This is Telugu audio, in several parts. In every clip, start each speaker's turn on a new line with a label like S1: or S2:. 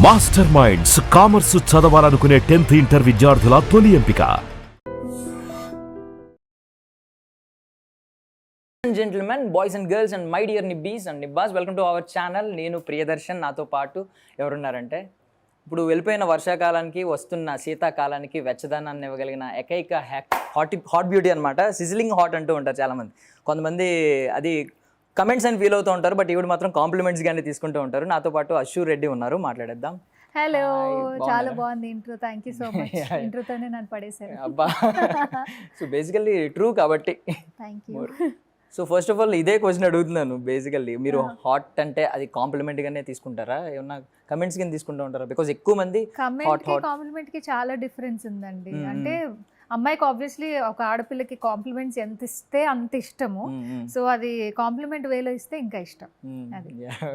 S1: మాస్టర్ మైండ్స్ కామర్స్ చదవాలనుకునే 10th ఇంటర్ విద్యార్థుల తొలి ఎంపిక.
S2: Gentlemen, boys and girls and my dear నిబ్బీస్ అండ్ నిబ్బాస్, వెల్కమ్ టు అవర్ ఛానల్. నేను ప్రియదర్శన్. నాతో పాటు ఎవరున్నారంటే, ఇప్పుడు వెళ్ళిపోయిన వర్షాకాలానికి వస్తున్న శీతాకాలానికి వెచ్చదనాన్ని ఇవ్వగలిగిన ఏకైక హాట్ బ్యూటీ అనమాట. సిజిలింగ్ హాట్ అంటూ ఉంటారు చాలామంది. కొంతమంది అది కమెంట్స్ అని ఫీల్ అవుతూ ఉంటారు, బట్ ఈవిడ మాత్రం కాంప్లిమెంట్స్ గానే తీసుకుంటూ ఉంటారు. నాతో పాటు అశూర్ రెడ్డి ఉన్నారు, మాట్లాడేద్దాం.
S3: హలో, చాలా బాగుంది intro. Thank you so much. ఇంట్రోతోనే నన్ను పడేశారు.
S2: అబ్బా, సో బేసికల్లీ ట్రూ కాబట్టి
S3: thank you.
S2: So first of all ఇదే క్వశ్చన్ అడుగుతున్నాను. బేసికల్లీ మీరు హాట్ అంటే అది కాంప్లిమెంట్ గానే తీసుకుంటారా, ఏమన్నా కమెంట్స్ కింద తీసుకుంటూ ఉంటారా? బికాజ్ ఎక్కువ మంది
S3: కాంప్లిమెంట్ కి చాలా డిఫరెన్స్ ఉందండి. అంటే అమ్మాయికి ఆబ్వియస్లీ ఒక ఆడపిల్లకి కాంప్లిమెంట్స్ ఎంత ఇస్తే అంత ఇష్టము. సో అది కాంప్లిమెంట్ వేలో ఇస్తే ఇంకా ఇష్టం.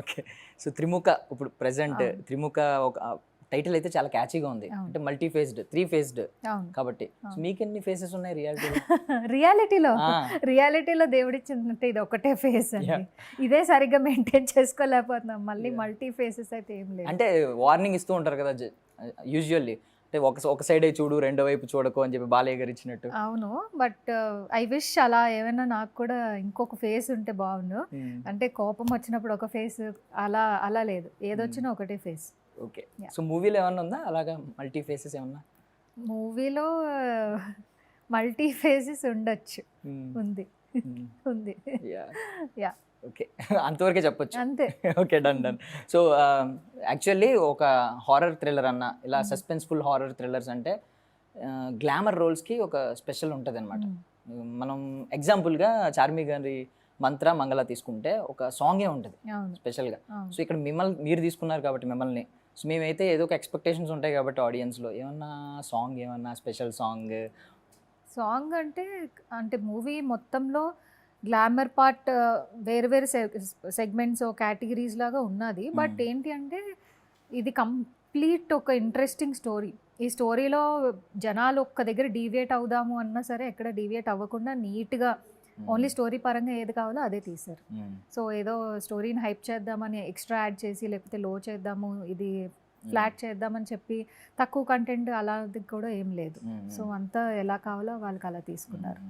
S2: ఓకే. సో త్రిముఖ ఇప్పుడు ప్రెసెంట్ త్రిముఖ ఒక టైటిల్ అయితే చాలా క్యాచీగా ఉంది. అంటే మల్టీ ఫేస్డ్, 3 ఫేస్డ్ కాబట్టి మీకు ఎన్ని ఫేసెస్ ఉన్నాయి
S3: రియాలిటీలో దేవుడిచ్చినట్టు ఇది ఒకటే ఫేస్ అండి. ఇదే సరిగ్గా మెయింటైన్ చేసుకోలేకపోతున్నాం. మళ్ళీ మల్టీ ఫేసెస్ అయితే ఏం లేదు.
S2: అంటే వార్నింగ్ ఇస్తూ ఉంటారు కదా యూజువల్లీ, అంటే ఒక సైడే చూడు, రెండో వైపు చూడకు అని చెప్పి బాలయ్య గారు ఇచ్చినట్టు.
S3: అవును, బట్ ఐ విష్ అలా ఏమైనా నాకు కూడా ఇంకొక ఫేస్ ఉంటే బాగుండు. అంటే కోపం వచ్చినప్పుడు ఒక ఫేస్, అలా లేదు, ఏదొచ్చినా ఒకటే ఫేస్.
S2: ఓకే. సో మూవీలో ఏమన్నా ఉందా అలాగా మల్టీ ఫేసెస్ ఏమన్నా?
S3: మూవీలో మల్టీ ఫేసెస్ ఉండొచ్చు. ఉంది. యా,
S2: ఓకే, అంతవరకే చెప్పొచ్చు.
S3: అంతే.
S2: Okay, done. సో యాక్చువల్లీ ఒక హారర్ థ్రిల్లర్ అన్న, ఇలా సస్పెన్స్ఫుల్ హారర్ థ్రిల్లర్స్ అంటే గ్లామర్ రోల్స్కి ఒక స్పెషల్ ఉంటుంది అనమాట. మనం ఎగ్జాంపుల్గా చార్మి గారి మంత్ర మంగళ తీసుకుంటే ఒక సాంగే ఉంటుంది స్పెషల్గా. సో ఇక్కడ మీరు తీసుకున్నారు కాబట్టి మిమ్మల్ని, సో మేమైతే ఏదో ఒక ఎక్స్పెక్టేషన్స్ ఉంటాయి కాబట్టి ఆడియన్స్లో ఏమన్నా సాంగ్, ఏమన్నా స్పెషల్ సాంగ్
S3: అంటే మూవీ మొత్తంలో గ్లామర్ పార్ట్ వేరు వేరు సెగ్మెంట్స్ కేటగిరీస్ లాగా ఉన్నది. బట్ ఏంటి అంటే ఇది కంప్లీట్ ఒక ఇంట్రెస్టింగ్ స్టోరీ. ఈ స్టోరీలో జనాలు ఒక్క దగ్గర డీవియేట్ అవుదాము అన్నా సరే ఎక్కడ డీవియేట్ అవ్వకుండా నీట్గా ఓన్లీ స్టోరీ పరంగా ఏది కావాలో అదే తీశారు. సో ఏదో స్టోరీని హైప్ చేద్దామని ఎక్స్ట్రా యాడ్ చేసి, లేకపోతే లో చేద్దాము, ఇది ఫ్లాట్ చేద్దామని చెప్పి తక్కువ కంటెంట్ అలాంటిది కూడా ఏం లేదు. సో అంతా ఎలా కావాలో వాళ్ళకి అలా తీసుకున్నారు.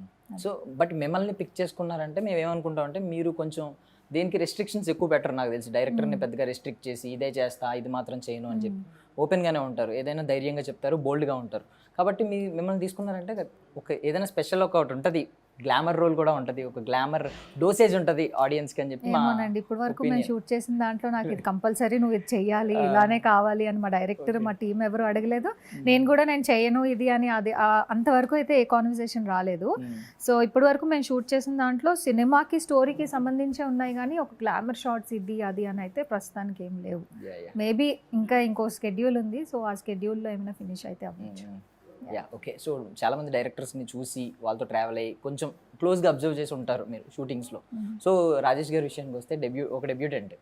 S2: సో బట్ మిమ్మల్ని పిక్ చేసుకున్నారంటే మేము ఏమనుకుంటాం అంటే, మీరు కొంచెం దేనికి రెస్ట్రిక్షన్స్ ఎక్కువ పెట్టరు నాకు తెలిసి. డైరెక్టర్ని పెద్దగా రెస్ట్రిక్ట్ చేసి ఇదే చేస్తా, ఇది మాత్రం చేయను అని చెప్పి ఓపెన్గానే ఉంటారు. ఏదైనా ధైర్యంగా చెప్తారు, బోల్డ్గా ఉంటారు. కాబట్టి మిమ్మల్ని తీసుకున్నారంటే ఒక ఏదైనా స్పెషల్ ఒకటి ఉంటుంది, గ్లామర్ రోల్ కూడా ఉంటుంది, ఒక గ్లామర్ డోసేజ్ ఉంటుంది ఆడియన్స్కి అని చెప్పి.
S3: ఏమోనండి, ఇప్పటి వరకు మేము షూట్ చేసిన దాంట్లో నాకు ఇది కంపల్సరీ నువ్వు ఇది చెయ్యాలి, ఇలానే కావాలి అని మా డైరెక్టర్, మా టీం ఎవరు అడగలేదు. నేను చేయను ఇది అని, అది అంతవరకు అయితే ఏ కాన్వర్సేషన్ రాలేదు. సో ఇప్పటి వరకు మేము షూట్ చేసిన దాంట్లో సినిమాకి స్టోరీకి సంబంధించే ఉన్నాయి, కానీ ఒక గ్లామర్ షార్ట్స్ ఇది అది అని అయితే ప్రస్తుతానికి ఏం లేవు. మేబీ ఇంకో స్కెడ్యూల్ ఉంది. సో ఆ స్కెడ్యూల్లో ఏమైనా ఫినిష్ అయితే అవ్వచ్చు.
S2: ఓకే. సో చాలామంది డైరెక్టర్స్ని చూసి వాళ్ళతో ట్రావెల్ అయ్యి కొంచెం క్లోజ్గా అబ్జర్వ్ చేసి ఉంటారు మీరు షూటింగ్స్లో. సో రాజేష్ గారి విషయానికి వస్తే ఒక డెబ్యూటెంట్.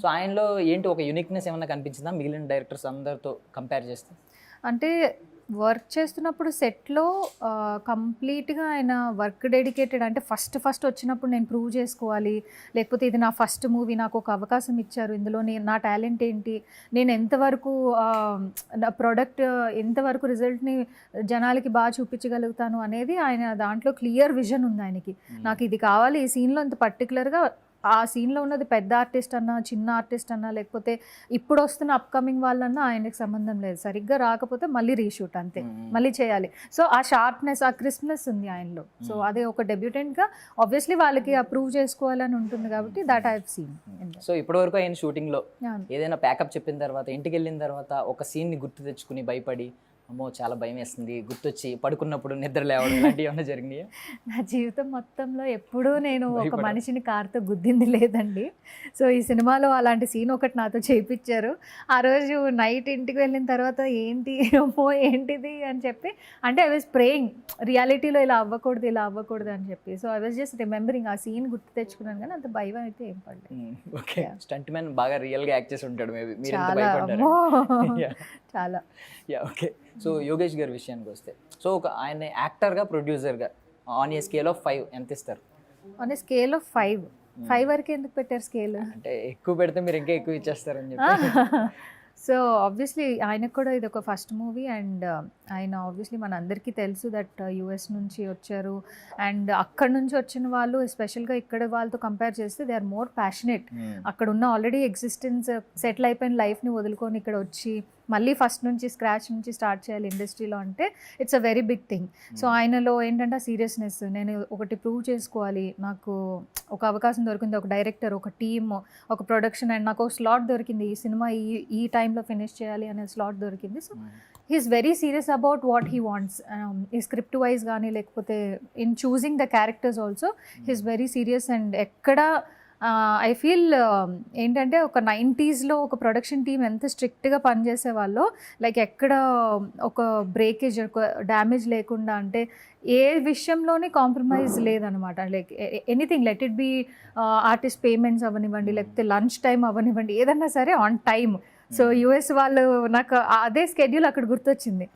S2: సో ఆయనలో ఏంటి ఒక యూనిక్నెస్ ఏమైనా కనిపించిందా మిగిలిన డైరెక్టర్స్ అందరితో కంపేర్ చేస్తే?
S3: అంటే వర్క్ చేస్తున్నప్పుడు సెట్లో కంప్లీట్గా ఆయన వర్క్ డెడికేటెడ్. అంటే ఫస్ట్ వచ్చినప్పుడు నేను ప్రూవ్ చేసుకోవాలి, లేకపోతే ఇది నా ఫస్ట్ మూవీ, నాకు ఒక అవకాశం ఇచ్చారు, ఇందులో నా టాలెంట్ ఏంటి, నేను ఎంతవరకు నా ప్రోడక్ట్ ఎంతవరకు రిజల్ట్ని జనాలకి బాగా చూపించగలుగుతాను అనేది ఆయన దాంట్లో క్లియర్ విజన్ ఉంది ఆయనకి. నాకు ఇది కావాలి, ఈ సీన్లో ఇంత పర్టికులర్గా, ఆ సీన్లో ఉన్నది పెద్ద ఆర్టిస్ట్ అన్నా చిన్న ఆర్టిస్ట్ అన్నా లేకపోతే ఇప్పుడు వస్తున్న అప్కమింగ్ వాళ్ళన్నా ఆయనకి సంబంధం లేదు. సరిగ్గా రాకపోతే మళ్ళీ రీషూట్, అంతే, మళ్ళీ చేయాలి. సో ఆ షార్ప్నెస్, ఆ క్రిస్ప్నెస్ ఉంది ఆయనలో. సో అదే ఒక డెబ్యూటెంట్గా ఆబ్వియస్లీ వాళ్ళకి అప్రూవ్ చేసుకోవాలని ఉంటుంది కాబట్టి that I have seen.
S2: So ఇప్పటి వరకు ఆయన షూటింగ్లో ఏదైనా ప్యాకప్ చెప్పిన తర్వాత, ఇంటికి వెళ్ళిన తర్వాత ఒక సీన్ని గుర్తు తెచ్చుకుని భయపడి, అమ్మో చాలా భయం వేస్తుంది, గుర్తొచ్చి పడుకున్నప్పుడు నిద్ర లేవడం, ఇలాంటివి ఏమైనా జరిగినాయా?
S3: నా జీవితం మొత్తంలో ఎప్పుడూ నేను ఒక మనిషిని కార్తో గుద్దింది లేదండి. సో ఈ సినిమాలో అలాంటి సీన్ ఒకటి నాతో చేయించారు. ఆ రోజు నైట్ ఇంటికి వెళ్ళిన తర్వాత ఏంటిది అని చెప్పి, అంటే ఐ వాజ్ ప్రేయింగ్ రియాలిటీలో ఇలా అవ్వకూడదు అని చెప్పి. So I was just remembering, ఆ సీన్ గుర్తు తెచ్చుకున్నాను, కానీ అంత భయం అయితే ఏం పడలేదు.
S2: ఓకే. స్టంట్ మ్యాన్ బాగా రియల్గా యాక్ట్ చేసి ఉంటాడు మేబీ,
S3: చాలా.
S2: ఓకే. సో యోగేష్ గారి విషయానికి వస్తే, సో ఆయన యాక్టర్గా, ప్రొడ్యూసర్గా ఆన్ ఏ స్కేల్ ఆఫ్ 5 ఎంత ఇస్తారు?
S3: ఆన్ ఏ స్కేల్ ఆఫ్ 5 వరకు ఎందుకు పెట్టారు స్కేల్?
S2: అంటే ఎక్కువ పెడితే మీరు ఇంకా ఎక్కువ ఇచ్చేస్తారని చెప్పి.
S3: సో ఆబ్వియస్లీ ఆయనకు కూడా ఇది ఒక ఫస్ట్ మూవీ అండ్ ఆయన ఆబ్వియస్లీ మన అందరికీ తెలుసు దట్ యుఎస్ నుంచి వచ్చారు అండ్ అక్కడ నుంచి వచ్చిన వాళ్ళు ఎస్పెషల్గా ఇక్కడ వాళ్ళతో కంపేర్ చేస్తే దే ఆర్ మోర్ ప్యాషనెట్. అక్కడ ఉన్న ఆల్రెడీ ఎగ్జిస్టెన్స్ సెటిల్ అయిపోయిన లైఫ్ని వదులుకొని ఇక్కడ వచ్చి మళ్ళీ ఫస్ట్ నుంచి స్క్రాచ్ నుంచి స్టార్ట్ చేయాలి ఇండస్ట్రీలో అంటే it's a very big thing. So ఆయనలో ఏంటంటే సీరియస్నెస్, నేను ఒకటి ప్రూవ్ చేసుకోవాలి, నాకు ఒక అవకాశం దొరికింది, ఒక డైరెక్టర్, ఒక టీమ్, ఒక ప్రొడక్షన్ అండ్ నాకు ఒక స్లాట్ దొరికింది, ఈ సినిమా ఈ టైంలో ఫినిష్ చేయాలి అనే స్లాట్ దొరికింది. So he's very serious about what he wants. ఈ స్క్రిప్ట్ వైజ్ కానీ లేకపోతే in choosing the characters also he's very serious. And ఎక్కడ ఐ ఫీల్ ఏంటంటే ఒక 90sలో ఒక ప్రొడక్షన్ టీమ్ ఎంత స్ట్రిక్ట్గా పనిచేసే వాళ్ళు, లైక్ ఎక్కడ ఒక బ్రేకేజ్, ఒక డ్యామేజ్ లేకుండా, అంటే ఏ విషయంలోనే కాంప్రమైజ్ లేదనమాట. Like anything, let it be artist payments అవనివ్వండి, లేకపోతే లంచ్ టైం అవనివ్వండి, ఏదన్నా సరే ఆన్ టైమ్. సో యుఎస్ వాళ్ళు నాకు అదే స్కెడ్యూల్ అక్కడ గుర్తొచ్చింది.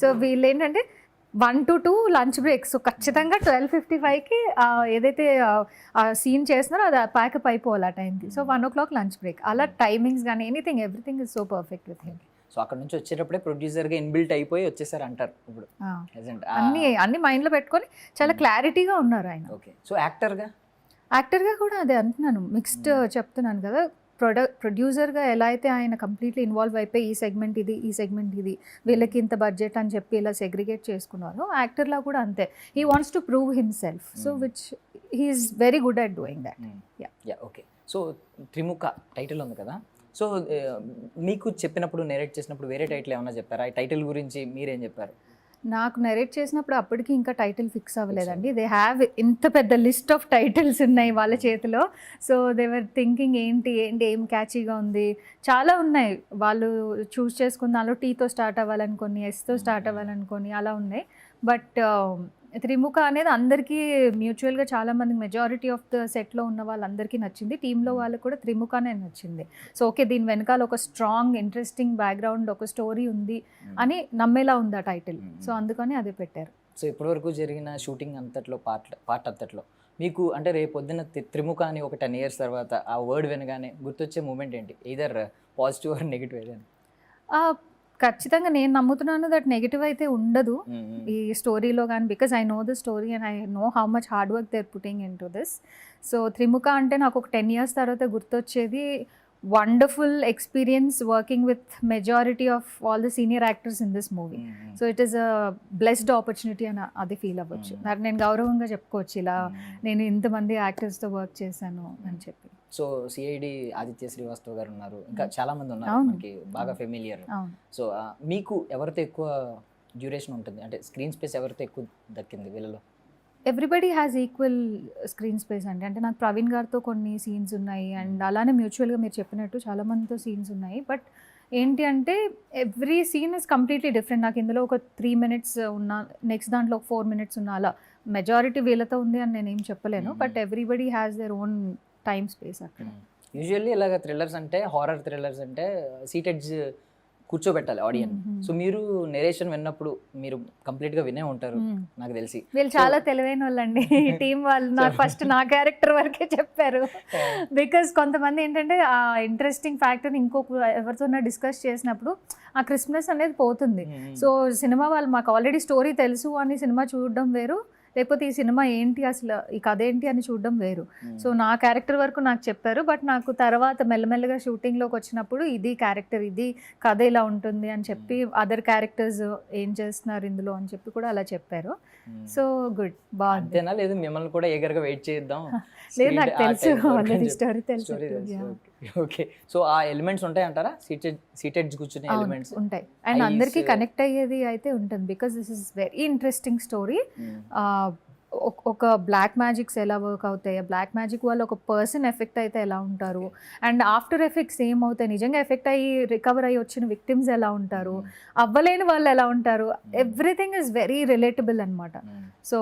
S3: సో వీళ్ళు ఏంటంటే 1 to 2 లంచ్ బ్రేక్. సో ఖచ్చితంగా 12:55కి ఏదైతే సీన్ చేస్తున్నారో అది ప్యాకప్ అయిపోవాలి ఆ టైంకి. So 1 o'clock lunch break. అలా టైమింగ్స్ కానీ anything, everything is so perfect with him.
S2: So అక్కడ నుంచి వచ్చేటప్పుడే ప్రొడ్యూసర్గా ఇన్బిల్ట్ అయిపోయి వచ్చేసారు అంటారు ఇప్పుడు.
S3: అన్ని మైండ్లో పెట్టుకొని చాలా క్లారిటీగా ఉన్నారు ఆయన.
S2: ఓకే. సో యాక్టర్గా
S3: కూడా అదే అంటున్నాను, మిక్స్డ్ చెప్తున్నాను కదా. ప్రొడ్యూసర్గా ఎలా అయితే ఆయన కంప్లీట్లీ ఇన్వాల్వ్ అయిపోయి ఈ సెగ్మెంట్ ఇది, వీళ్ళకి ఇంత బడ్జెట్ అని చెప్పి ఇలా సెగ్రిగేట్ చేసుకున్నారు, యాక్టర్లా కూడా అంతే. He wants to prove himself, so which he's very good at doing that.
S2: Yeah okay. So Trimukha title ఉంది కదా, సో మీకు చెప్పినప్పుడు నేరేట్ చేసినప్పుడు వేరే టైటిల్ ఏమన్నా చెప్పారా? ఈ టైటిల్ గురించి మీరేం చెప్పారు?
S3: నాకు నెరేట్ చేసినప్పుడు అప్పటికి ఇంకా టైటిల్ ఫిక్స్ అవ్వలేదండి. దే హ్యావ్ ఇంత పెద్ద లిస్ట్ ఆఫ్ టైటిల్స్ ఉన్నాయి వాళ్ళ చేతిలో. సో దే వర్ థింకింగ్ ఏం క్యాచీగా ఉంది, చాలా ఉన్నాయి వాళ్ళు చూస్ చేసుకున్న. దానిలో టీతో స్టార్ట్ అవ్వాలనుకొని, ఎస్తో స్టార్ట్ అవ్వాలనుకొని అలా ఉన్నాయి. బట్ త్రిముఖ అనేది అందరికీ మ్యూచువల్గా చాలామంది మెజారిటీ ఆఫ్ ద సెట్లో ఉన్న వాళ్ళందరికీ నచ్చింది. టీంలో వాళ్ళకి కూడా త్రిముఖనే నచ్చింది. సో ఓకే, దీని వెనకాల ఒక స్ట్రాంగ్ ఇంట్రెస్టింగ్ బ్యాక్గ్రౌండ్, ఒక స్టోరీ ఉంది అని నమ్మేలా ఉంది ఆ టైటిల్. సో అందుకని అదే పెట్టారు.
S2: సో ఇప్పటివరకు జరిగిన షూటింగ్ అంతట్లో పార్ట్ అంతట్లో మీకు అంటే రేపు పొద్దున్న త్రిముఖ అని ఒక 10 years తర్వాత ఆ వర్డ్ వినగానే గుర్తొచ్చే మూమెంట్ ఏంటి? ఎయిదర్ పాజిటివ్ ఆర్ నెగిటివ్ ఏదైనా?
S3: ఖచ్చితంగా నేను నమ్ముతున్నాను దట్ నెగిటివ్ అయితే ఉండదు ఈ స్టోరీలో కానీ, because I know the story and I know how much hard work they are putting in to this. So Trimukha అంటే నాకు ఒక 10 years తర్వాత గుర్తొచ్చేది wonderful experience working with majority of all the senior actors in this movie. So it is a blessed opportunity అని అది ఫీల్ అవ్వచ్చు. నాకు నేను గౌరవంగా చెప్పుకోవచ్చు, ఇలా నేను ఇంతమంది యాక్టర్స్తో వర్క్ చేశాను అని చెప్పి.
S2: సో సిఐడి ఆదిత్య శ్రీవాస్తవ్ గారు ఉన్నారు, ఇంకా చాలా మంది ఉన్నారు మనకి బాగా ఫెమిలియర్. సో మీకు ఎవరితో ఎక్కువ డ్యూరేషన్ ఉంటుంది, అంటే స్క్రీన్ స్పేస్ ఎవరితో ఎక్కువ దక్కింది వీళ్ళలో?
S3: Everybody has equal screen space అండి. అంటే నాకు ప్రవీణ్ గారితో కొన్ని సీన్స్ ఉన్నాయి అండ్ అలానే మ్యూచువల్గా మీరు చెప్పినట్టు చాలామందితో సీన్స్ ఉన్నాయి. బట్ ఏంటి అంటే every scene is completely different. నాకు ఇందులో ఒక 3 minutes ఉన్నా, నెక్స్ట్ దాంట్లో ఒక 4 minutes ఉన్నా, అలా మెజారిటీ వీళ్ళతో ఉంది అని నేనేం చెప్పలేను. But everybody has their own time space అక్కడ.
S2: యూజువల్లీ ఇలాగ థ్రిల్లర్స్ అంటే, హారర్ థ్రిల్లర్స్ అంటే సీటెడ్ కూర్చోబెట్టాలి ఆడియన్స్. సో మీరు నెరేషన్ విన్నప్పుడు మీరు కంప్లీట్ గా వినే ఉంటారు నాకు తెలిసి.
S3: వీళ్ళు చాలా తెలివైన వాళ్ళండి ఈ టీం వాళ్ళు. నాకు ఫస్ట్ నా క్యారెక్టర్ వరకే చెప్పారు, బికాస్ కొంతమంది ఏంటంటే ఆ ఇంట్రెస్టింగ్ ఫ్యాక్టర్ ఇంకొక ఎవరితో డిస్కస్ చేసినప్పుడు ఆ క్రిస్మస్ అనేది పోతుంది. సో సినిమా వాళ్ళు మాకు ఆల్రెడీ స్టోరీ తెలుసు అని సినిమా చూడడం వేరు, లేకపోతే ఈ సినిమా ఏంటి అసలు ఈ కథ ఏంటి అని చూడడం వేరు. సో నా క్యారెక్టర్ వరకు నాకు చెప్పారు, బట్ నాకు తర్వాత మెల్లమెల్లగా షూటింగ్లోకి వచ్చినప్పుడు ఇది క్యారెక్టర్, ఇది కథ ఇలా ఉంటుంది అని చెప్పి, అదర్ క్యారెక్టర్స్ ఏం చేస్తున్నారు ఇందులో అని చెప్పి కూడా అలా చెప్పారు. సో గుడ్, బాగుంది.
S2: లేదు మిమ్మల్ని కూడా ఎగర్గా వెయిట్ చేద్దాం?
S3: లేదు, నాకు తెలుసు ఆల్రెడీ స్టోరీ తెలుసు.
S2: ఓకే. సో ఆ ఎలిమెంట్స్ ఉంటాయి అంటారా? సీటెడ్ కూర్చునే ఎలిమెంట్స్
S3: ఉంటాయి అండ్ అందరికీ కనెక్ట్ అయ్యేది అయితే ఉంటుంది, because this is very interesting story. ఒక బ్లాక్ మ్యాజిక్స్ ఎలా వర్క్ అవుతాయి, బ్లాక్ మ్యాజిక్ వల్ల ఒక పర్సన్ ఎఫెక్ట్ అయితే ఎలా ఉంటారు, అండ్ ఆఫ్టర్ ఎఫెక్ట్స్ ఏమవుతాయి, నిజంగా ఎఫెక్ట్ అయ్యి రికవర్ అయ్యి వచ్చిన విక్టిమ్స్ ఎలా ఉంటారు, అవ్వలేని వాళ్ళు ఎలా ఉంటారు, ఎవ్రీథింగ్ ఇస్ వెరీ రిలేటబుల్ అనమాట. So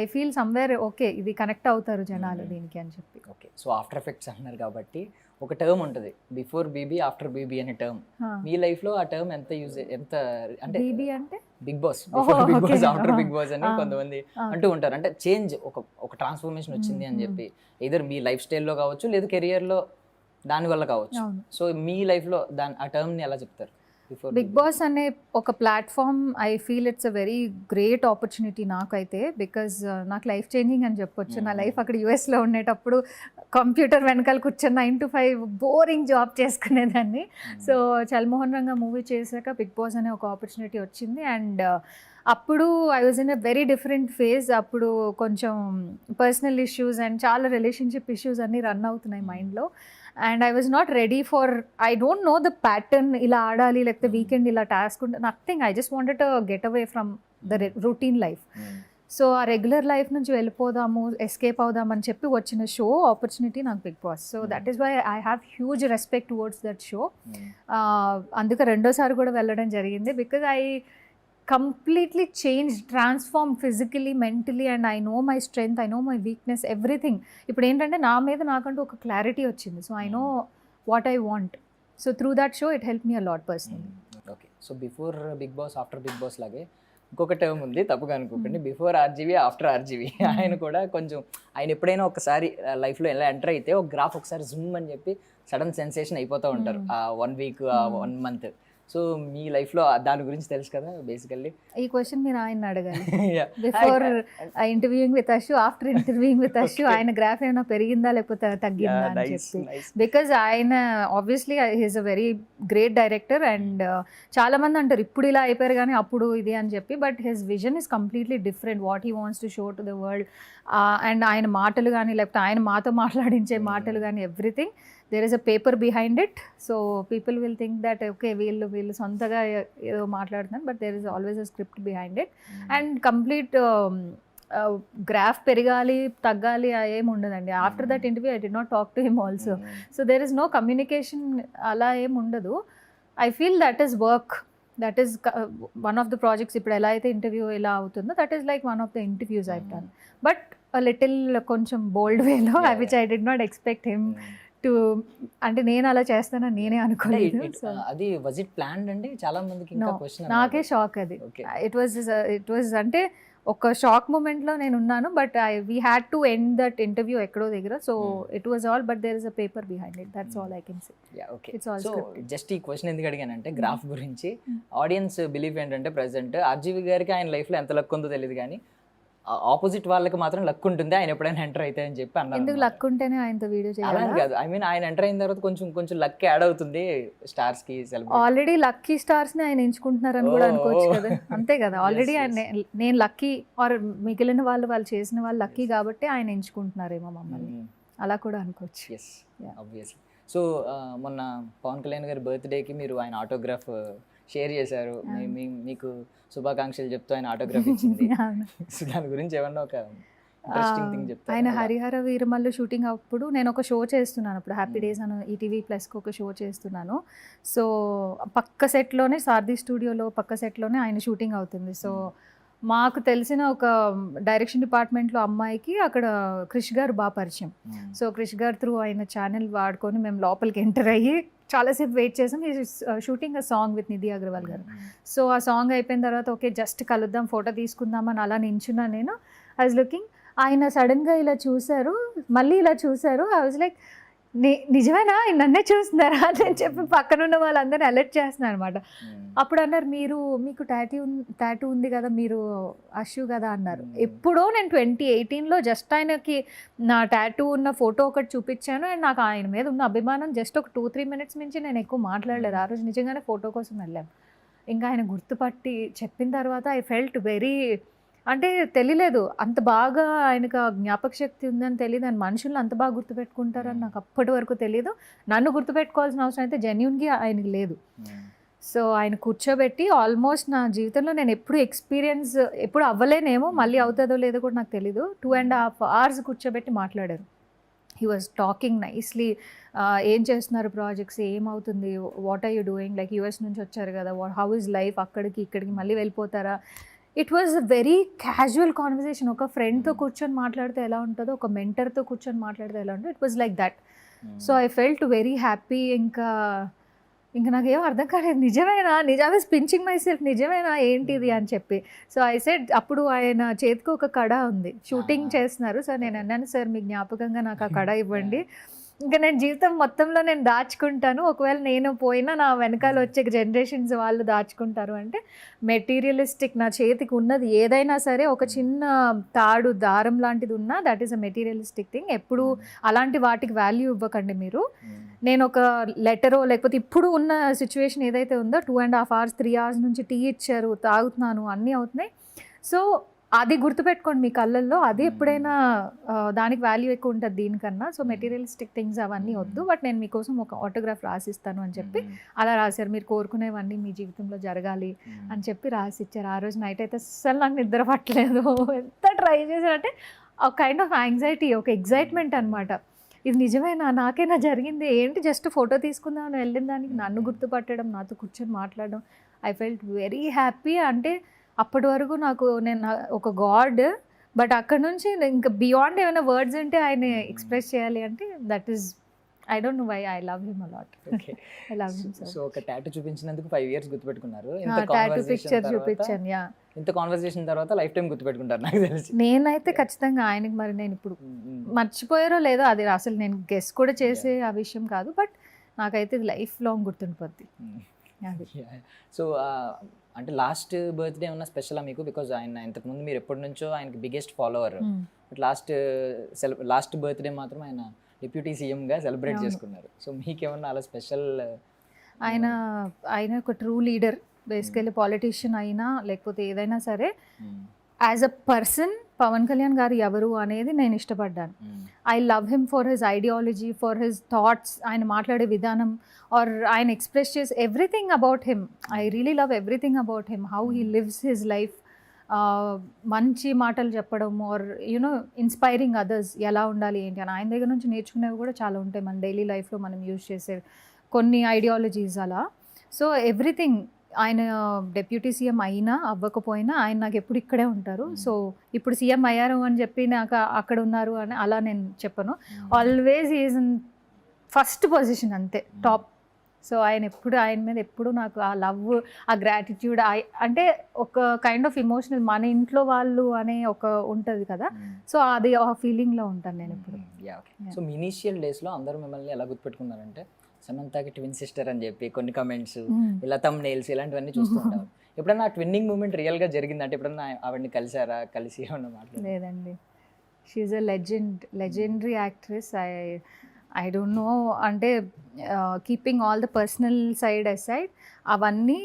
S3: I feel somewhere okay ఇది కనెక్ట్ అవుతారు జనాలు దీనికి అని చెప్పి.
S2: ఓకే. సో ఆఫ్టర్ ఎఫెక్ట్స్ అన్నారు కాబట్టి ఒక టర్మ్ ఉంటుంది, బిఫోర్ బేబీ ఆఫ్టర్ బేబీ అనే టర్మ్. మీ లైఫ్ లో ఆ టర్మ్ ఎంత అంటే
S3: బేబీ అంటే
S2: Bigg Boss, Bigg Boss after Bigg Boss అని కొంతమంది అంటూ ఉంటారు. అంటే చేంజ్, ఒక ట్రాన్స్ఫర్మేషన్ వచ్చింది అని చెప్పి, ఎయిదర్ మీ లైఫ్ స్టైల్లో కావచ్చు, లేదు కెరియర్లో దానివల్ల కావచ్చు.
S3: అవును.
S2: సో మీ లైఫ్లో ఆ టర్మ్ని ఎలా చెప్తారు?
S3: బిగ్ బాస్ అనే ఒక platform I feel it's a very great opportunity నాకైతే, బికాజ్ నాకు లైఫ్ చేంజింగ్ అని చెప్పొచ్చు. నా లైఫ్ అక్కడ యూఎస్లో ఉండేటప్పుడు కంప్యూటర్ వెనకాల కూర్చొని 9 to 5 బోరింగ్ జాబ్ చేసుకునేదాన్ని. సో చల్మోహన్ రంగా మూవీ చేశాక బిగ్ బాస్ అనే ఒక ఆపర్చునిటీ వచ్చింది. అండ్ అప్పుడు I was in a very different phase. అప్పుడు కొంచెం పర్సనల్ ఇష్యూస్ అండ్ చాలా రిలేషన్షిప్ ఇష్యూస్ అన్నీ రన్ అవుతున్నాయి మైండ్లో. And I was not ready for, I don't know the pattern, ఇలా ఆడాలి లేకపోతే వీకెండ్ ఇలా టాస్క్ ఉంటే, nothing. I just wanted to get away from the routine life. So ఆ రెగ్యులర్ లైఫ్ నుంచి వెళ్ళిపోదాము, ఎస్కేప్ అవుదాం అని చెప్పి వచ్చిన షో ఆపర్చునిటీ నాకు Bigg Boss. So that is why I have huge respect towards that show. అందుకే రెండోసారి కూడా వెళ్ళడం జరిగింది. Because I completely changed, transformed physically, mentally, and I know my strength, I know my weakness, everything. ఇప్పుడు ఏంటంటే నా మీద నాకంటూ ఒక క్లారిటీ వచ్చింది. So I know what I want. So through that show it help me a lot personally.
S2: Okay, so before Bigg Boss after Bigg Boss లాగే ఇంకొక టర్మ్ ఉంది, తప్పుగా అనుకోకండి. Before RGV after RGV. ఆయన కూడా కొంచెం, ఆయన ఎప్పుడైనా ఒకసారి లైఫ్లో ఎలా ఎంటర్ అయితే ఒక గ్రాఫ్ ఒకసారి జూమ్ అని చెప్పి సడన్ సెన్సేషన్ అయిపోతూ ఉంటారు ఆ 1 week 1 month. సో మీ లైఫ్లో దాని గురించి తెలుసు కదా బేసికల్లీ.
S3: ఈ క్వశ్చన్ మీరు ఆయన అడగాలి. Before interviewing with Ashu, after interviewing with Ashu ఆయన గ్రాఫ్ ఏమైనా పెరిగిందా లేకపోతే తగ్గిందా అని చెప్పి. బికాజ్ ఆయన obviously he's a very great director. And చాలా మంది అంటారు ఇప్పుడు ఇలా అయిపోయారు కానీ అప్పుడు ఇది అని చెప్పి, but his vision is completely different, what he wants to show to the world. And ఆయన మాటలు కానీ లేకపోతే ఆయన మాతో మాట్లాడించే మాటలు కానీ everything, there is a paper behind it. So people will think that okay వీళ్ళు సొంతగా ఏదో మాట్లాడుతున్నారు, but there is always a script behind it. And complete graph పెరగాలి తగ్గాలి ఏమి ఉండదండి. After that interview I did not talk to him also. So there is no communication, అలా ఏమి ఉండదు. I feel that is work, that is one of the projects. ఇప్పుడు ఎలా అయితే ఇంటర్వ్యూ ఎలా అవుతుందో that is like one of the interviews I've done, but a little కొంచెం bold way లో, which I did not expect him to, అంటే నేను అలా చేస్తానని నేనే అనుకోలేదు.
S2: అది వాజ్ ఇట్ ప్లాన్డ్ అండి? చాలా మందికి ఇంకా క్వశ్చన్,
S3: నాకే షాక్ అది. ఇట్ వాజ్ అంటే ఒక షాక్ మూమెంట్లో నేను ఉన్నాను, but we had to end that interview ఎక్కడో దగ్గర. So it was all, but there is a paper behind it, that's all I can say. It's all scripted.
S2: Just ఈ క్వశ్చన్ ఎందుకు అడిగానంటే గ్రాఫ్ గురించి ఆడియన్స్ బిలీవ్ ఏంటంటే ప్రెసెంట్ ఆర్జీవి గారికి ఆయన లైఫ్లో ఎంత లక్ ఉందో తెలియదు కానీ ఆపోజిట్ వాళ్ళకి మాత్రం లక్ ఉంటుంది ఆయన ఎప్పుడైనా ఎంటర్ అయితే అని చెప్పి అన్నారు.
S3: ఎందుకు లక్ ఉంటేనే ఆయనతో వీడియో చేయాలి?
S2: అలా కాదు, ఐ మీన్ ఆయన ఎంటర్ అయిన తర్వాత కొంచెం లక్ యాడ్ అవుతుంది స్టార్స్ కి.
S3: ఆల్రెడీ లక్కీ స్టార్స్ ని ఆయన ఎంచుకుంటున్నారని కూడా అనుకోవచ్చు కదా. అంతే కదా, ఆల్రెడీ నేను లక్కీ ఆర్ మిగిలిన వాళ్ళు చేసిన వాళ్ళు లక్కీ కాబట్టి ఆయన ఎంచుకుంటున్నారేమో మమ్మల్ని, అలా కూడా అనుకోవచ్చు.
S2: Yes, obviously. సో మొన్న పవన్ కళ్యాణ్ గారి బర్త్డేకి మీరు ఆయన ఆటోగ్రాఫ్ షేర్ చేశారు. మీకు శుభాకాంక్షలు చెప్తూ ఆయన ఆటోగ్రాఫ్ ఇచ్చింది. సో దాని గురించి ఏమన్నా ఒక ఇంట్రెస్టింగ్ థింగ్ చెప్తారు?
S3: ఆయన హరిహర వీరమల్లు షూటింగ్ అప్పుడు నేను ఒక షో చేస్తున్నాను, అప్పుడు హ్యాపీ డేస్ అని ఈటీవీ ప్లస్కి ఒక షో చేస్తున్నాను. సో పక్క సెట్లోనే, సారథి స్టూడియోలో పక్క సెట్లోనే ఆయన షూటింగ్ అవుతుంది. సో మాకు తెలిసిన ఒక డైరెక్షన్ డిపార్ట్మెంట్లో అమ్మాయికి అక్కడ క్రిష్ గారు బాగా పరిచయం. సో క్రిష్ గారు త్రూ ఆయన ఛానల్ వాడుకొని మేము లోపలికి ఎంటర్ అయ్యి చాలాసేపు వెయిట్ చేసాం. Shooting a song with Nidhi Agarwal గారు. సో ఆ సాంగ్ అయిపోయిన తర్వాత ఓకే జస్ట్ కలుద్దాం, ఫోటో తీసుకుందామని అలా నించున్నా నేను. ఐ వాజ్ లుకింగ్, ఆయన సడన్గా ఇలా చూశారు, మళ్ళీ ఇలా చూశారు. ఐ వాజ్ లైక్ నిజమేనా నన్నే చూస్తున్నారా అని చెప్పి పక్కనున్న వాళ్ళందరినీ అలర్ట్ చేస్తున్నారు అనమాట. అప్పుడు అన్నారు మీకు టాటూ ఉంది కదా, మీరు అషు కదా అన్నారు. ఎప్పుడో నేను 2018లో జస్ట్ ఆయనకి నా టాటూ ఉన్న ఫోటో ఒకటి చూపించాను. అండ్ నాకు ఆయన మీద ఉన్న అభిమానం జస్ట్ ఒక 2-3 minutes నుంచి నేను ఎక్కువ మాట్లాడలేదు. ఆ రోజు నిజంగానే ఫోటో కోసం వెళ్ళాం. ఇంకా ఆయన గుర్తుపట్టి చెప్పిన తర్వాత ఐ ఫెల్ట్ వెరీ, అంటే తెలియలేదు అంత బాగా ఆయనకు జ్ఞాపక శక్తి ఉందని తెలియదు, ఆయన మనుషులను అంత బాగా గుర్తుపెట్టుకుంటారని నాకు అప్పటి వరకు తెలియదు. నన్ను గుర్తుపెట్టుకోవాల్సిన అవసరం అయితే జెన్యూన్గా ఆయనకి లేదు. సో ఆయన కూర్చోబెట్టి ఆల్మోస్ట్ నా జీవితంలో నేను ఎప్పుడు అవ్వలేనేమో, మళ్ళీ అవుతుందో లేదో కూడా నాకు తెలీదు, 2.5 hours కూర్చోబెట్టి మాట్లాడారు. He was talking nicely. ఏం చేస్తున్నారు ప్రాజెక్ట్స్, ఏమవుతుంది, what are you doing, like US నుంచి వచ్చారు కదా, హౌ ఇస్ లైఫ్, అక్కడికి ఇక్కడికి మళ్ళీ వెళ్ళిపోతారా. It was a very casual conversation. ఒక ఫ్రెండ్తో కూర్చొని మాట్లాడితే ఎలా ఉంటుందో, ఒక మెంటర్తో కూర్చొని మాట్లాడితే ఎలా ఉంటుందో, it was like that. So I felt very happy. ఇంకా నాకేం అర్థం కాలేదు, నిజమే పించింగ్ మై సెల్ఫ్, నిజమేనా ఏంటిది అని చెప్పి. సో ఐ సెడ్, అప్పుడు ఆయన చేతికి ఒక కడ ఉంది, షూటింగ్ చేస్తున్నారు. సో నేను అన్నాను, సార్ మీ జ్ఞాపకంగా నాకు ఆ కడ ఇవ్వండి. ఇంకా నేను జీవితం మొత్తంలో నేను దాచుకుంటాను, ఒకవేళ నేను పోయినా నా వెనకాల వచ్చే జనరేషన్స్ వాళ్ళు దాచుకుంటారు అంటే మెటీరియలిస్టిక్. నా చేతికి ఉన్నది ఏదైనా సరే ఒక చిన్న తాడు దారం లాంటిది ఉన్నా that is a materialistic thing. ఎప్పుడు అలాంటి వాటికి వాల్యూ ఇవ్వకండి మీరు. నేను ఒక లెటరో లేకపోతే ఇప్పుడు ఉన్న సిచ్యువేషన్ ఏదైతే ఉందో 2.5 hours 3 hours నుంచి టీ ఇచ్చారు, తాగుతున్నాను, అన్నీ అవుతున్నాయి. సో అది గుర్తుపెట్టుకోండి మీ కళ్ళల్లో, అది ఎప్పుడైనా దానికి వాల్యూ ఎక్కువ ఉంటుంది దీనికన్నా. సో మెటీరియలిస్టిక్ థింగ్స్ అవన్నీ వద్దు, బట్ నేను మీకోసం ఒక ఆటోగ్రాఫ్ రాసిస్తాను అని చెప్పి అలా రాశారు. మీరు కోరుకునేవన్నీ మీ జీవితంలో జరగాలి అని చెప్పి రాసిచ్చారు. ఆ రోజు నైట్ అయితే అస్సలు నాకు నిద్ర పట్టలేదు. ఎంత ట్రై చేశారంటే ఒక కైండ్ ఆఫ్ యాంగ్జైటీ, ఒక ఎగ్జైట్మెంట్ అనమాట. ఇది నిజమేనా, నాకేనా జరిగింది ఏంటి, జస్ట్ ఫోటో తీసుకుందామని వెళ్ళిన దానికి నన్ను గుర్తుపట్టడం, నాతో కూర్చొని మాట్లాడడం, ఐ ఫెల్ట్ వెరీ హ్యాపీ. అంటే అప్పటి వరకు నేను ఒక గాడ్, బట్ అక్కడ నుంచి ఇంకా బియాండ్ ఏమైనా వర్డ్స్ అంటే ఆయన ఎక్స్ప్రెస్ చేయాలి అంటే that is, I don't know why I love him a lot. I love him so.
S2: So ఒక టాటూ చూపించినందుకు 5 years గుర్తుపెట్టుకున్నారు.
S3: టాటూ పిక్చర్ చూపించాను. యా,
S2: ఇంత కాన్వర్సేషన్ తర్వాత లైఫ్ టైం గుర్తుపెట్టుకుంటారు నాకు తెలిసి.
S3: నేనైతే ఖచ్చితంగా ఆయనకి, మరి నేను ఇప్పుడు మర్చిపోయారో లేదో అది అసలు నేను గెస్ కూడా చేసే ఆ విషయం కాదు, బట్ నాకైతే లైఫ్ లాంగ్ గుర్తుండిపోద్ది.
S2: సో అంటే లాస్ట్ బర్త్డే ఉన్న స్పెషలా మీకు? బికాజ్ ఆయన ఇంతకుముందు మీరు ఎప్పటి నుంచో ఆయనకి biggest follower, but last birthday మాత్రం ఆయన డిప్యూటీ సీఎంగా సెలబ్రేట్ చేసుకున్నారు. సో మీకేమన్నా అలా స్పెషల్?
S3: ఆయన ఒక ట్రూ లీడర్, బేసికలీ పాలిటీషియన్ అయినా లేకపోతే ఏదైనా సరే, as a person Pawan Kalyan గారు ఎవరు అనేది నేను ఇష్టపడ్డాను. I love him for his ideology, for his thoughts, ఆయన మాట్లాడే విధానం, ఆర్ ఆయన ఎక్స్ప్రెస్ చేసే everything about him. I really love everything about him, how he lives his life. మంచి మాటలు చెప్పడం, ఆర్ యూనో ఇన్స్పైరింగ్ అదర్స్, ఎలా ఉండాలి ఏంటి అని ఆయన దగ్గర నుంచి నేర్చుకునేవి కూడా చాలా ఉంటాయి మన డైలీ లైఫ్లో మనం యూజ్ చేసే కొన్ని ఐడియాలజీస్ అలా. సో ఎవ్రీథింగ్, ఆయన డెప్యూటీ సీఎం అయినా అవ్వకపోయినా ఆయన నాకు ఎప్పుడు ఇక్కడే ఉంటారు. సో ఇప్పుడు సీఎం అయ్యారు అని చెప్పి నాకు అక్కడ ఉన్నారు అని అలా నేను చెప్పను. Always is in first position, అంతే, టాప్. సో ఆయన మీద ఎప్పుడు నాకు ఆ లవ్, ఆ గ్రాటిట్యూడ్, అంటే ఒక కైండ్ ఆఫ్ ఇమోషనల్, మన ఇంట్లో వాళ్ళు అనే ఒక ఉంటుంది కదా, సో అది ఆ ఫీలింగ్లో ఉంటాను నేను ఇప్పుడు.
S2: సో మీ ఇనీషియల్ డేస్లో అందరూ మిమ్మల్ని ఎలా గుర్తుపెట్టుకున్నారంటే సమంతకి ట్విన్ సిస్టర్ అని చెప్పి కొన్ని కమెంట్స్, ఇలా థంబ్నెయిల్స్ ఇలాంటివన్నీ చూస్తుంటారు. ఎప్పుడన్నా ట్విన్నింగ్ మూమెంట్ రియల్గా జరిగిందంటే ఎప్పుడన్నా ఆవిడని కలిసారా, కలిసి ఏమన్నా మాట్లాడారా?
S3: లేదండి, she's a legendary actress. I don't know, అంటే keeping all the personal side aside, అవన్నీ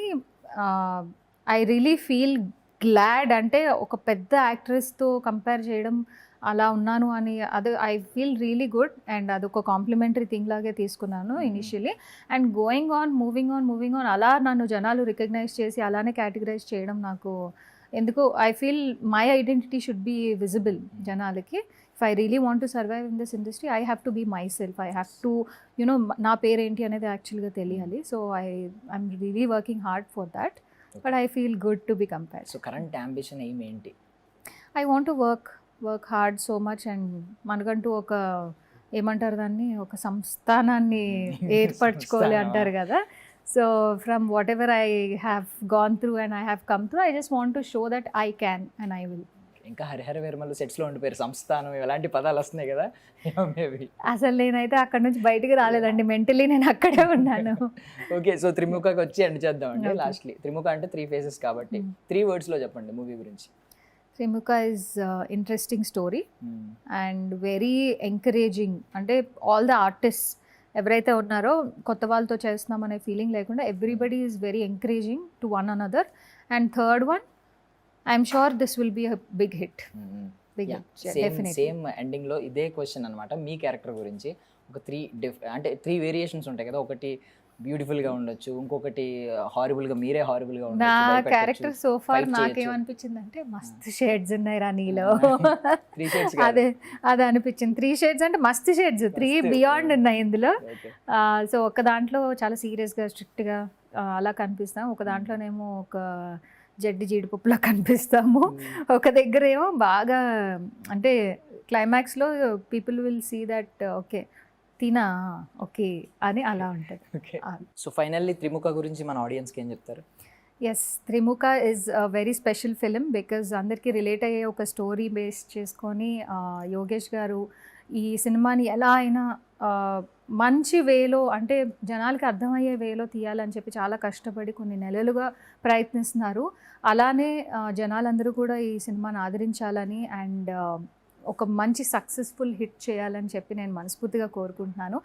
S3: ఐ రియలీ ఫీల్ గ్లాడ్. అంటే ఒక పెద్ద యాక్ట్రెస్తో కంపేర్ చేయడం, అలా ఉన్నాను అని, అది I feel really good. And అదొక కాంప్లిమెంటరీ థింగ్ లాగే తీసుకున్నాను ఇనిషియలీ. అండ్ మూవింగ్ ఆన్ అలా నన్ను జనాలు రికగ్నైజ్ చేసి అలానే కేటగరైజ్ చేయడం నాకు ఎందుకు, I feel my identity should be visible జనాలకి. If I really want to survive in this industry, I have to be my self. I have to you know నా పేరేంటి అనేది యాక్చువల్గా తెలియాలి. So I'm really working hard for that, but I feel good to be compared.
S2: So current ambition ఏంటి?
S3: I want to work hard so much, and మనకంటూ ఒక ఏమంటారు దాన్ని, ఒక సంస్థానాన్ని ఏర్పరచుకోవాలి అంటారు కదా. So from what ever I have gone through and I have come through, I just want to show that I can and I will.
S2: ఇంకా హరిహర వేర్మలు సెట్స్లో ఉండిపోయారు, సంస్థానం ఇలాంటి పదాలు వస్తున్నాయి కదా, మేబీ.
S3: అసలు నేనైతే అక్కడ నుంచి బయటికి రాలేదండి, మెంటలీ నేను అక్కడే ఉన్నాను.
S2: ఓకే, సో త్రిముఖకి వచ్చి ఎండ్ చేద్దామండి లాస్ట్లీ. త్రిముఖ అంటే 3 phases కాబట్టి 3 wordsలో చెప్పండి మూవీ గురించి.
S3: Trimuka is interesting story and very encouraging. అంటే ఆల్ ద ఆర్టిస్ట్స్ ఎవరైతే ఉన్నారో కొత్త వాళ్ళతో చేస్తున్నాం అనే ఫీలింగ్ లేకుండా everybody is very encouraging to one another. And third one, I'm sure this will be a big hit.
S2: Same ఎండింగ్లో ఇదే క్వశ్చన్ అనమాట మీ క్యారెక్టర్ గురించి. ఒక 3 వేరియేషన్స్ ఉంటాయి కదా, ఒకటి బ్యూటిఫుల్ గా ఉండొచ్చు, ఇంకొకటి హారిబుల్ గా, మీరే హారిబుల్ గా ఉండొచ్చు.
S3: నా క్యారెక్టర్ సో ఫార్ నాకేమనిపించింది అంటే మస్తు షేడ్స్ ఉన్నాయి రా నీలో, అదే అనిపించింది. 3 shades అంటే మస్తు షేడ్స్, 3 బియాండ్ ఉన్నాయి ఇందులో. సో ఒక దాంట్లో చాలా సీరియస్గా స్ట్రిక్ట్గా అలా కనిపిస్తాం, ఒక దాంట్లోనేమో ఒక జడ్డి జీడిపప్పులా కనిపిస్తాము, ఒక దగ్గర ఏమో బాగా అంటే క్లైమాక్స్లో people will see that okay తినా ఓకే అని అలా ఉంటుంది.
S2: సో ఫైనల్లీ త్రిముఖ గురించి మన ఆడియన్స్కి ఏం చెప్తారు?
S3: Yes, Trimukha is a very special film because అందరికీ రిలేట్ అయ్యే ఒక స్టోరీ బేస్ చేసుకొని యోగేష్ గారు ఈ సినిమాని ఎలా అయినా మంచి వేలో అంటే జనాలకి అర్థమయ్యే వేలో తీయాలని చెప్పి చాలా కష్టపడి కొన్ని నెలలుగా ప్రయత్నిస్తున్నారు. అలానే జనాలందరూ కూడా ఈ సినిమాని ఆదరించాలని అండ్ ఒక మంచి సక్సెస్ఫుల్ హిట్ చేయాలని చెప్పి నేను మనస్ఫూర్తిగా కోరుకుంటున్నాను.